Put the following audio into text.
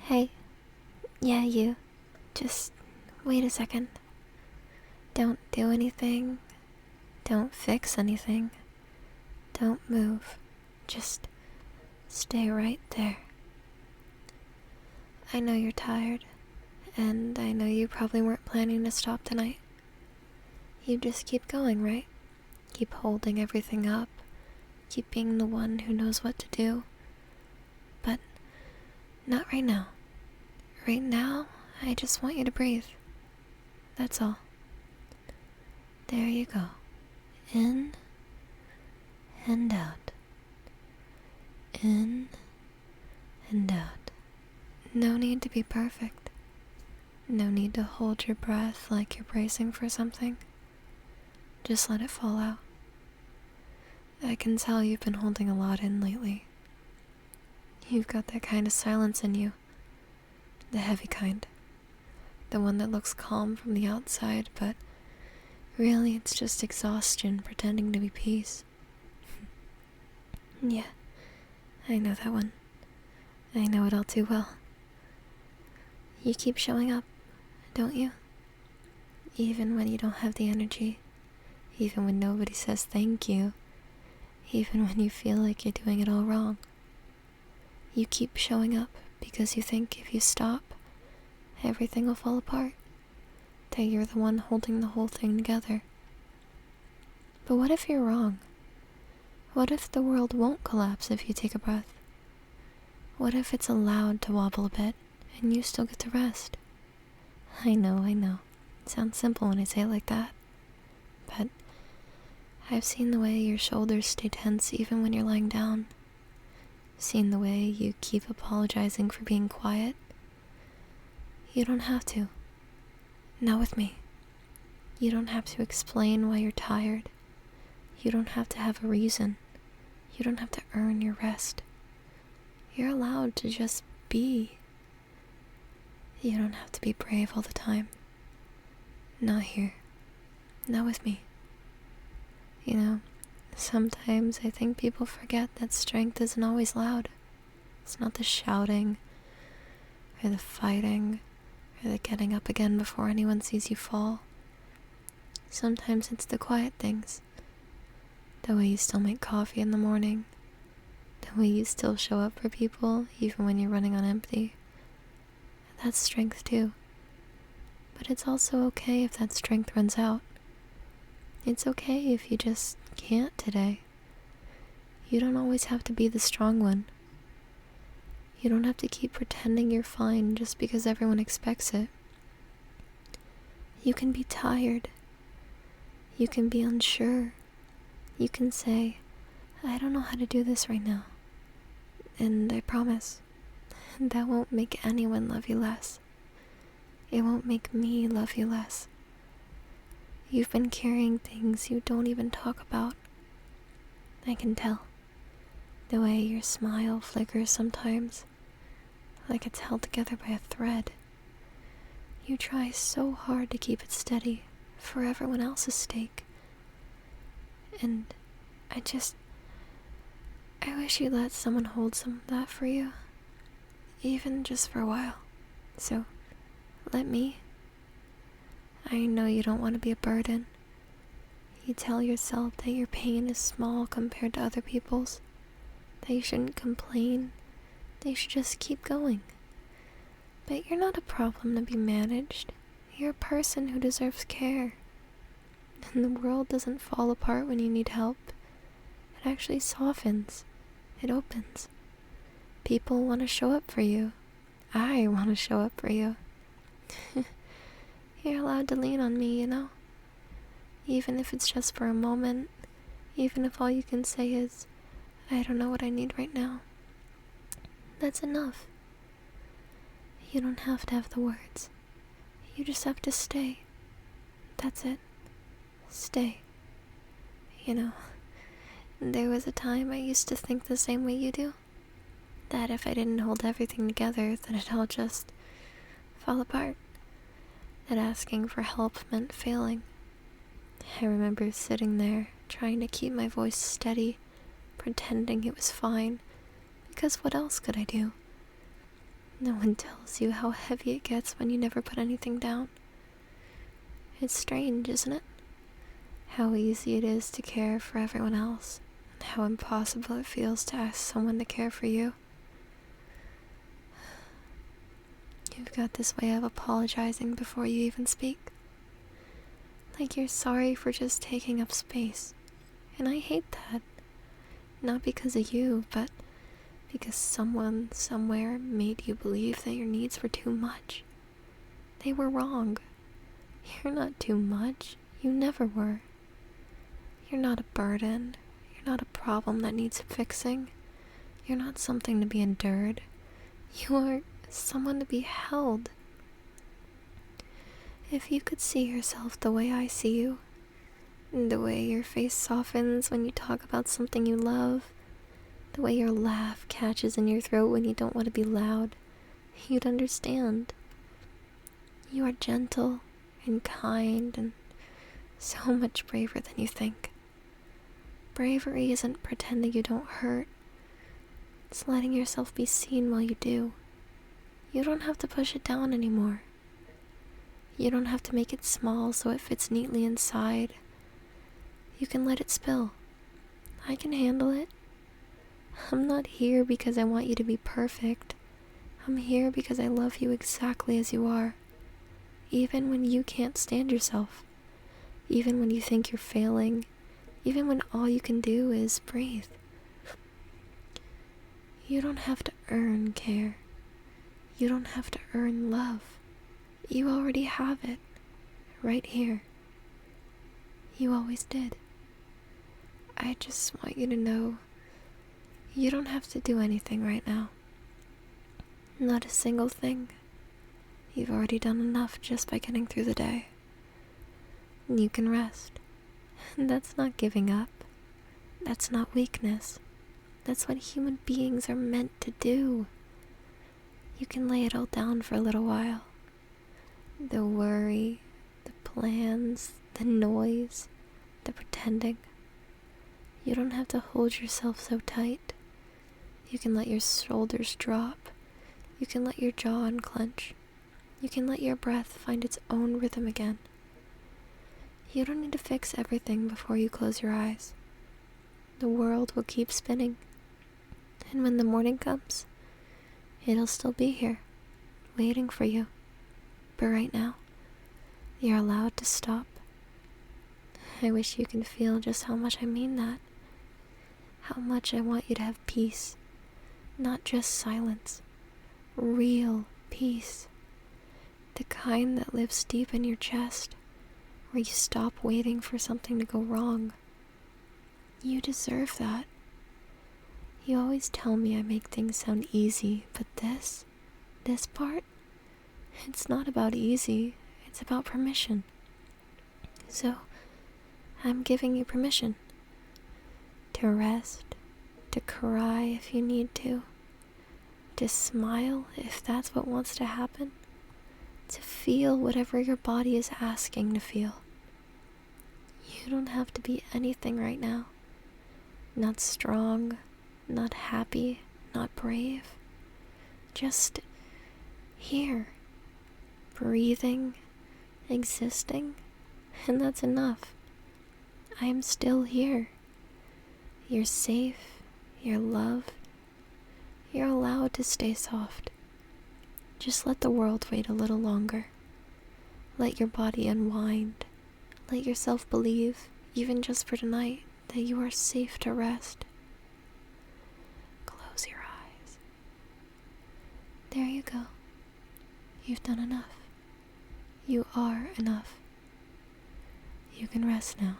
Hey, yeah, you. Just wait a second. Don't do anything. Don't fix anything. Don't move. Just stay right there. I know you're tired, and I know you probably weren't planning to stop tonight. You just keep going, right? Keep holding everything up. Keep being the one who knows what to do. But not right now. Right now, I just want you to breathe. That's all. There you go. In and out. In and out. No need to be perfect. No need to hold your breath like you're bracing for something. Just let it fall out. I can tell you've been holding a lot in lately. You've got that kind of silence in you. The heavy kind. The one that looks calm from the outside, but really it's just exhaustion pretending to be peace. Yeah, I know that one. I know it all too well. You keep showing up, don't you? Even when you don't have the energy. Even when nobody says thank you. Even when you feel like you're doing it all wrong. You keep showing up because you think if you stop, everything will fall apart. That you're the one holding the whole thing together. But what if you're wrong? What if the world won't collapse if you take a breath? What if it's allowed to wobble a bit and you still get to rest? I know. It sounds simple when I say it like that. But I've seen the way your shoulders stay tense even when you're lying down. Seen the way you keep apologizing for being quiet. You don't have to. Not with me. You don't have to explain why you're tired. You don't have to have a reason. You don't have to earn your rest. You're allowed to just be. You don't have to be brave all the time. Not here. Not with me. You know, sometimes I think people forget that strength isn't always loud. It's not the shouting, or the fighting, or the getting up again before anyone sees you fall. Sometimes it's the quiet things. The way you still make coffee in the morning. The way you still show up for people even when you're running on empty. That's strength too. But it's also okay if that strength runs out. It's okay if you just can't today. You don't always have to be the strong one. You don't have to keep pretending you're fine just because everyone expects it. You can be tired. You can be unsure. You can say, I don't know how to do this right now. And I promise, that won't make anyone love you less. It won't make me love you less. You've been carrying things you don't even talk about. I can tell. The way your smile flickers sometimes, like it's held together by a thread. You try so hard to keep it steady for everyone else's sake. And I wish you'd let someone hold some of that for you. Even just for a while. So, let me. I know you don't want to be a burden. You tell yourself that your pain is small compared to other people's. That you shouldn't complain. That you should just keep going. But you're not a problem to be managed. You're a person who deserves care. And the world doesn't fall apart when you need help. It actually softens. It opens. People want to show up for you. I want to show up for you. You're allowed to lean on me, you know? Even if it's just for a moment. Even if all you can say is, I don't know what I need right now. That's enough. You don't have to have the words. You just have to stay. That's it. Stay. You know, there was a time I used to think the same way you do. That if I didn't hold everything together, that it'd all just fall apart. That asking for help meant failing. I remember sitting there, trying to keep my voice steady, pretending it was fine, because what else could I do? No one tells you how heavy it gets when you never put anything down. It's strange, isn't it? How easy it is to care for everyone else, and how impossible it feels to ask someone to care for you. You've got this way of apologizing before you even speak. Like you're sorry for just taking up space. And I hate that. Not because of you, but because someone somewhere made you believe that your needs were too much. They were wrong. You're not too much. You never were. You're not a burden. You're not a problem that needs fixing. You're not something to be endured. You are someone to be held. If you could see yourself the way I see you, the way your face softens when you talk about something you love, the way your laugh catches in your throat when you don't want to be loud, you'd understand. You are gentle and kind and so much braver than you think. Bravery isn't pretending you don't hurt. It's letting yourself be seen while you do. You don't have to push it down anymore. You don't have to make it small so it fits neatly inside. You can let it spill. I can handle it. I'm not here because I want you to be perfect. I'm here because I love you exactly as you are. Even when you can't stand yourself. Even when you think you're failing. Even when all you can do is breathe. You don't have to earn care. You don't have to earn love. You already have it. Right here. You always did. I just want you to know you don't have to do anything right now. Not a single thing. You've already done enough just by getting through the day. You can rest. And that's not giving up. That's not weakness. That's what human beings are meant to do. You can lay it all down for a little while. The worry, the plans, the noise, the pretending. You don't have to hold yourself so tight. You can let your shoulders drop. You can let your jaw unclench. You can let your breath find its own rhythm again. You don't need to fix everything before you close your eyes. The world will keep spinning. And when the morning comes, it'll still be here, waiting for you. But right now, you're allowed to stop. I wish you could feel just how much I mean that. How much I want you to have peace. Not just silence. Real peace. The kind that lives deep in your chest, where you stop waiting for something to go wrong. You deserve that. You always tell me I make things sound easy, but this part, it's not about easy, it's about permission. So, I'm giving you permission to rest, to cry if you need to smile if that's what wants to happen, to feel whatever your body is asking to feel. You don't have to be anything right now. Not strong, not happy, not brave. Just here, breathing, existing, and that's enough. I am still here. You're safe, you're loved, you're allowed to stay soft. Just let the world wait a little longer. Let your body unwind. Let yourself believe, even just for tonight, that you are safe to rest. Close your eyes. There you go. You've done enough. You are enough. You can rest now.